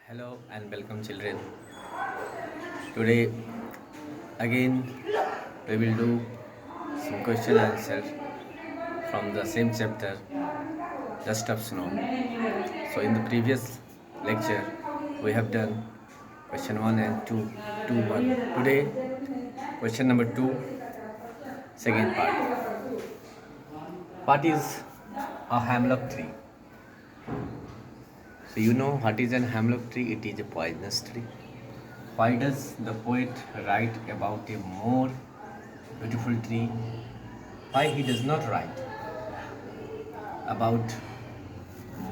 Hello and welcome, children. Today, again, we will do some question answer from the same chapter, Dust of Snow. So, in the previous lecture, we have done question 1 and 2, 2 1. Today, question number 2, second part. What is a hemlock tree? So, you know what is an hemlock tree? It is a poisonous tree. Why does the poet write about a more beautiful tree? Why he does not write about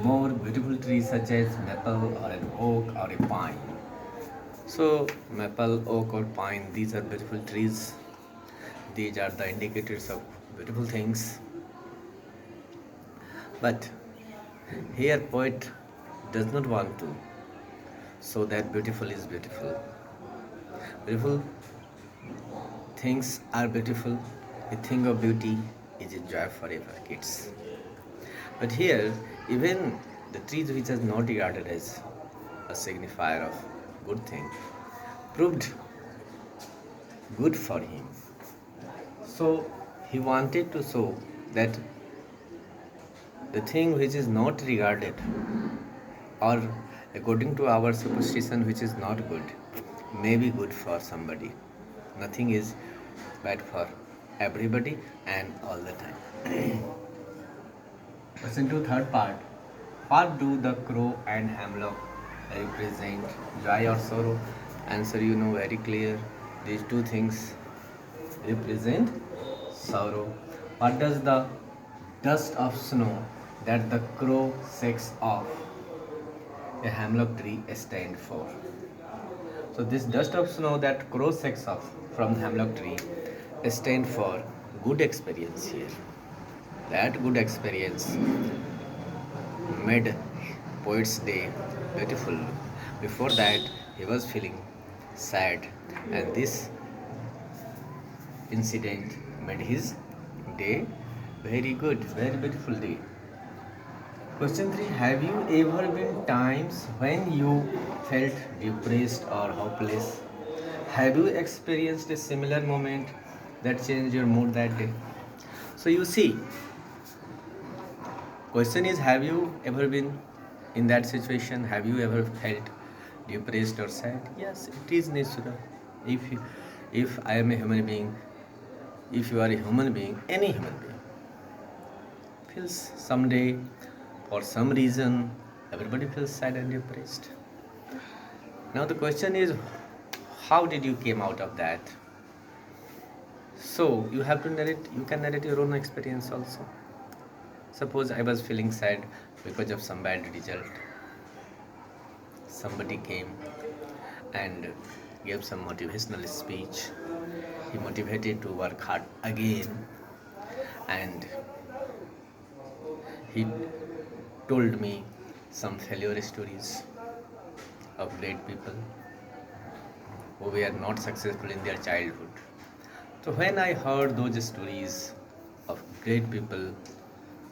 more beautiful trees such as maple or an oak or a pine? So, maple, oak, or pine, these are beautiful trees. These are the indicators of beautiful things. But here, poet does not want to so that beautiful is beautiful. Beautiful things are beautiful. A thing of beauty is a joy forever, kids. But here, even the trees which is not regarded as a signifier of good thing proved good for him. So he wanted to show that the thing which is not regarded or according to our superstition which is not good may be good for somebody. Nothing is bad for everybody and all the time. Listen to third part. What do the crow and hemlock represent? Joy or sorrow? Answer you know very clear. These two things represent sorrow. What does the dust of snow that the crow shakes off a hemlock tree stand for? So this dust of snow that crow shakes off from the hemlock tree stand for good experience here. That good experience made poet's day beautiful. Before that, he was feeling sad, and this incident made his day very good, very beautiful day. Question 3. Have you ever been times when you felt depressed or hopeless? Have you experienced a similar moment that changed your mood that day? So you see, question is, have you ever been in that situation? Have you ever felt depressed or sad? Yes, it is natural. If I am a human being, if you are a human being, any human being feels someday, for some reason, everybody feels sad and depressed. Now the question is, how did you came out of that? So you have to narrate, you can narrate your own experience also. Suppose I was feeling sad because of some bad result. Somebody came and gave some motivational speech. He motivated to work hard again, and he told me some failure stories of great people who were not successful in their childhood. So when I heard those stories of great people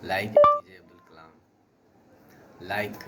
like APJ Abdul Kalam, like